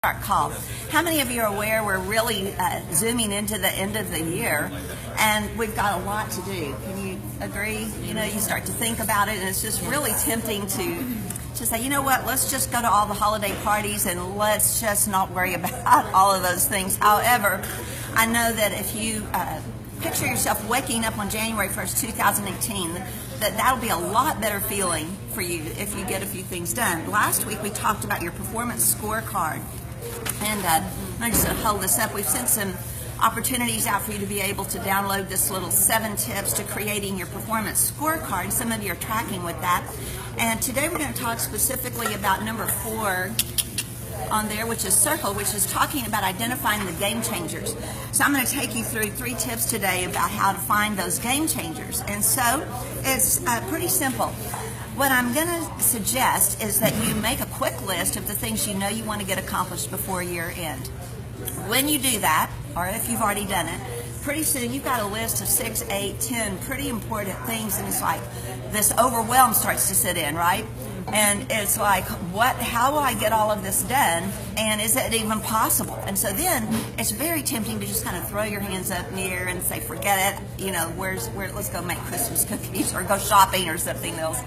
Call. How many of you are aware we're really zooming into the end of the year and we've got a lot to do? Can you agree? You know, you start to think about it and it's just really tempting to say, you know what, let's just go to all the holiday parties and let's just not worry about all of those things. However, I know that if you picture yourself waking up on January 1st, 2018, that'll be a lot better feeling for you if you get a few things done. Last week we talked about your performance scorecard. And I'm just going to hold this up. We've sent some opportunities out for you to be able to download this little 7 tips to creating your performance scorecard. Some of you are tracking with that. And today we're going to talk specifically about number 4 on there, which is circle, which is talking about identifying the game changers. So I'm going to take you through 3 tips today about how to find those game changers. And so it's pretty simple. What I'm going to suggest is that you make a quick list of the things you know you want to get accomplished before year end. When you do that, or if you've already done it, pretty soon you've got a list of 6, 8, 10 pretty important things, and it's like this overwhelm starts to sit in, right? And it's like, how will I get all of this done? And is it even possible? And so then it's very tempting to just kind of throw your hands up in the air and say, forget it, you know, let's go make Christmas cookies or go shopping or something else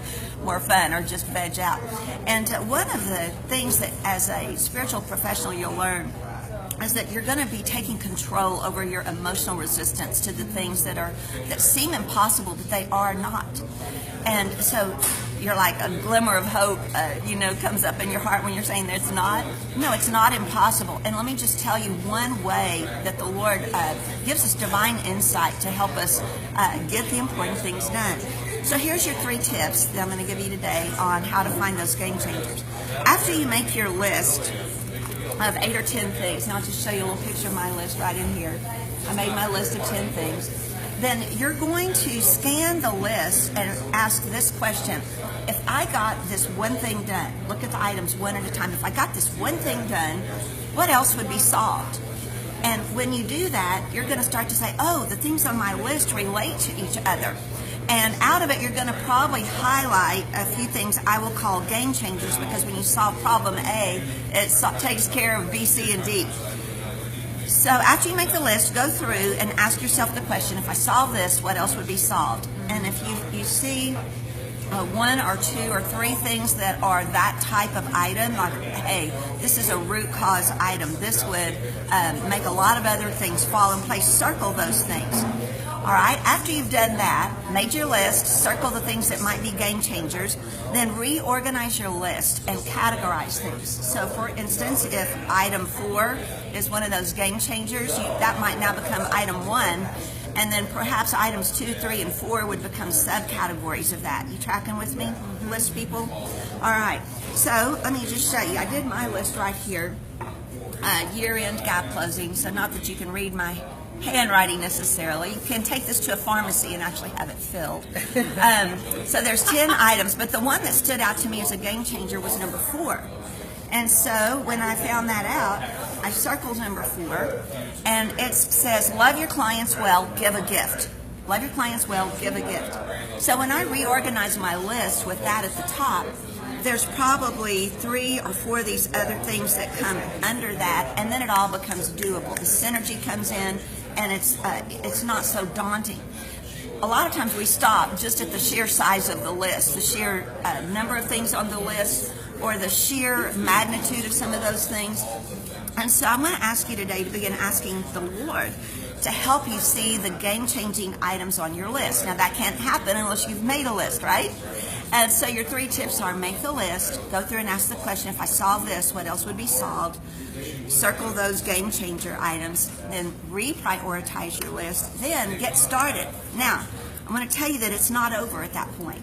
more fun, or just veg out. And one of the things that as a spiritual professional you'll learn is that you're going to be taking control over your emotional resistance to the things that seem impossible, but they are not. And so you're like, a glimmer of hope, comes up in your heart when you're saying that it's not. No, it's not impossible. And let me just tell you one way that the Lord gives us divine insight to help us get the important things done. So here's your 3 tips that I'm going to give you today on how to find those game changers. After you make your list of 8 or 10 things, and I'll just show you a little picture of my list right in here. I made my list of 10 things. Then you're going to scan the list and ask this question. If I got this one thing done, look at the items one at a time. If I got this one thing done, what else would be solved? And when you do that, you're going to start to say, oh, the things on my list relate to each other. And out of it, you're going to probably highlight a few things I will call game changers, because when you solve problem A, it takes care of B, C, and D. So after you make the list, go through and ask yourself the question, if I solve this, what else would be solved? And if you see 1 or 2 or 3 things that are that type of item, like, hey, this is a root cause item, this would make a lot of other things fall in place, circle those things. All right, after you've done that, made your list, circle the things that might be game changers, then reorganize your list and categorize things. So for instance, if item 4 is one of those game changers, that might now become item 1, and then perhaps items 2, 3, and 4 would become subcategories of that. You tracking with me, list people? All right, so let me just show you. I did my list right here, year-end gap closing, so not that you can read my handwriting necessarily. You can take this to a pharmacy and actually have it filled. So there's 10 items, but the one that stood out to me as a game changer was number 4. And so when I found that out, I circled number 4, and it says, love your clients well, give a gift. Love your clients well, give a gift. So when I reorganize my list with that at the top, there's probably 3 or 4 of these other things that come under that, and then it all becomes doable. The synergy comes in, and it's not so daunting. A lot of times we stop just at the sheer size of the list, the sheer number of things on the list, or the sheer magnitude of some of those things. And so I'm going to ask you today to begin asking the Lord to help you see the game-changing items on your list. Now that can't happen unless you've made a list, right? And so your 3 tips are: make the list, go through and ask the question, if I solve this, what else would be solved? Circle those game changer items, then reprioritize your list, then get started. Now, I'm going to tell you that it's not over at that point.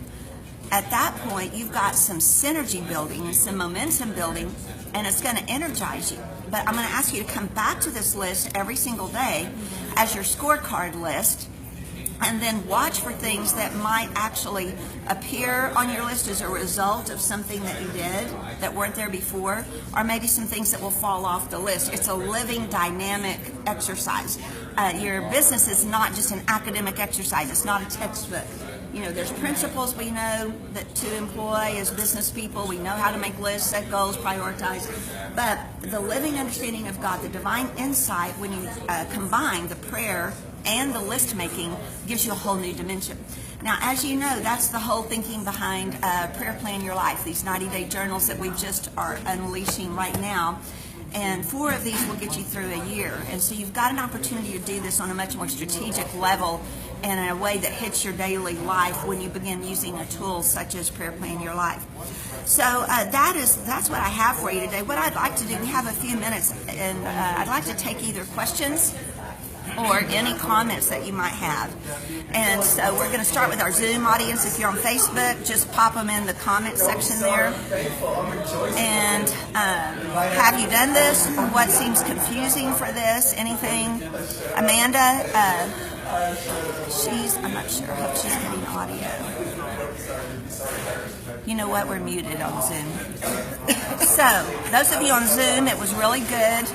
At that point, you've got some synergy building and some momentum building, and it's going to energize you. But I'm going to ask you to come back to this list every single day as your scorecard list, and then watch for things that might actually appear on your list as a result of something that you did that weren't there before, or maybe some things that will fall off the list. It's a living, dynamic exercise. Your business is not just an academic exercise. It's not a textbook. there's principles we know that to employ as business people. We know how to make lists, set goals, prioritize. But the living understanding of God, the divine insight, when you combine the prayer and the list making, gives you a whole new dimension. Now, as you know, that's the whole thinking behind Prayer Plan Your Life, these 90-day journals that we just are unleashing right now. And 4 of these will get you through a year. And so you've got an opportunity to do this on a much more strategic level and in a way that hits your daily life when you begin using a tool such as Prayer Plan Your Life. So that's what I have for you today. What I'd like to do, we have a few minutes, and I'd like to take either questions or any comments that you might have. And so we're going to start with our Zoom audience. If you're on Facebook, just pop them in the comment section there. And have you done this? What seems confusing for this? Anything? Amanda, I'm not sure. I hope she's getting audio. You know what? We're muted on Zoom. So, those of you on Zoom, it was really good.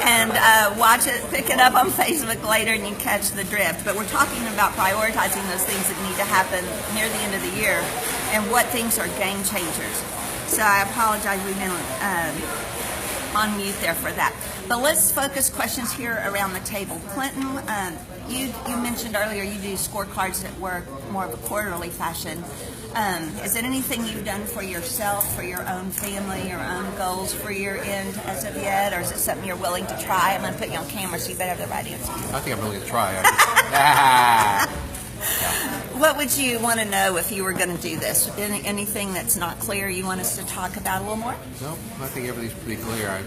And watch it, pick it up on Facebook later, and you catch the drift. But we're talking about prioritizing those things that need to happen near the end of the year and what things are game changers. So I apologize, we've been on mute there for that. But let's focus questions here around the table. Clinton, you mentioned earlier you do scorecards at work, more of a quarterly fashion. Is it anything you've done for yourself, for your own family, your own goals for year end as of yet, or is it something you're willing to try? I'm going to put you on camera so you better have the right answer. I think I'm willing to try. What would you want to know if you were going to do this? Anything that's not clear you want us to talk about a little more? No, I think everything's pretty clear.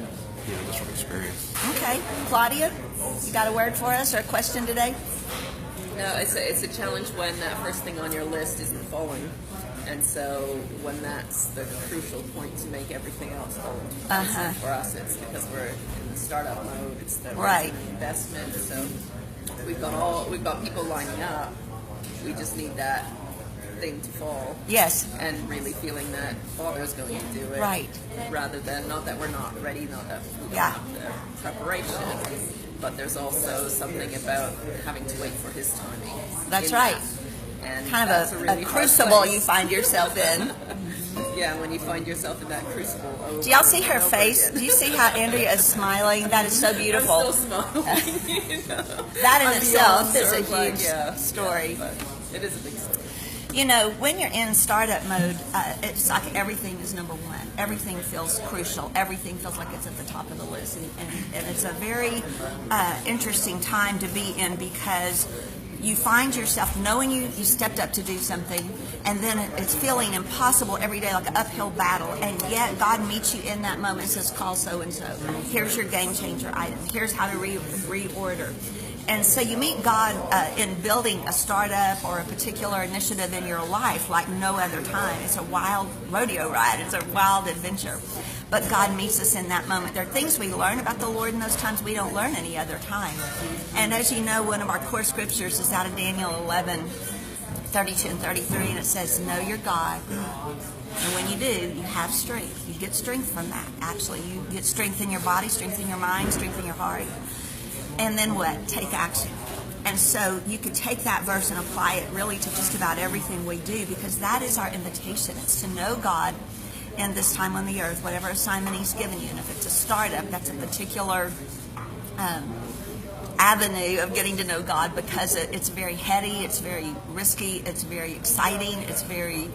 Just from experience. Okay. Claudia, you got a word for us or a question today? No, it's a challenge when that first thing on your list isn't falling. And so when that's the crucial point to make everything else fall into place. For us, it's because we're in the startup mode. It's the investment. So we've got people lining up. We just need that thing to fall. Yes. And really feeling that Father's going to do it. Right. Rather than, not that we're not ready, not that we don't have the preparation, but there's also something about having to wait for his timing. That's right. And kind of a, really a crucible you find yourself in. Yeah, when you find yourself in that crucible. Do y'all see her face? Do you see how Andrea is smiling? That is so beautiful. I'm still smiling. That in itself is a huge story. But it is a big story. When you're in startup mode, it's like everything is number one. Everything feels crucial. Everything feels like it's at the top of the list. And it's a very interesting time to be in because you find yourself knowing you stepped up to do something, and then it's feeling impossible every day, like an uphill battle, and yet God meets you in that moment and says, call so-and-so. Here's your game changer item. Here's how to reorder. And so you meet God in building a startup or a particular initiative in your life like no other time. It's a wild rodeo ride. It's a wild adventure. But God meets us in that moment. There are things we learn about the Lord in those times we don't learn any other time. And as you know, one of our core scriptures is out of Daniel 11:32 and 33, and it says, know your God. And when you do, you have strength. You get strength from that, actually. You get strength in your body, strength in your mind, strength in your heart. And then what? Take action. And so you could take that verse and apply it really to just about everything we do, because that is our invitation. It's to know God in this time on the earth, whatever assignment He's given you. And if it's a startup, that's a particular avenue of getting to know God, because it's very heady, it's very risky, it's very exciting, it's very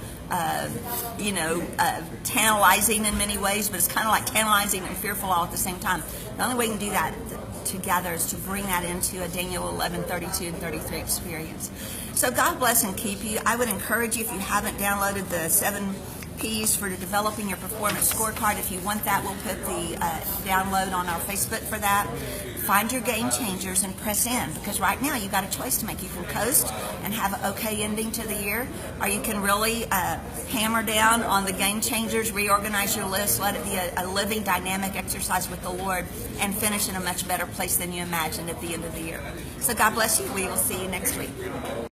tantalizing in many ways, but it's kind of like tantalizing and fearful all at the same time. The only way you can do that together is to bring that into a Daniel 11:32 and 33 experience. So God bless and keep you. I would encourage you, if you haven't downloaded the 7 P's for developing your performance scorecard, if you want that, we'll put the download on our Facebook for that. Find your game changers and press in, because right now you've got a choice to make. You can coast and have an okay ending to the year, or you can really hammer down on the game changers, reorganize your list, let it be a living, dynamic exercise with the Lord, and finish in a much better place than you imagined at the end of the year. So God bless you. We will see you next week.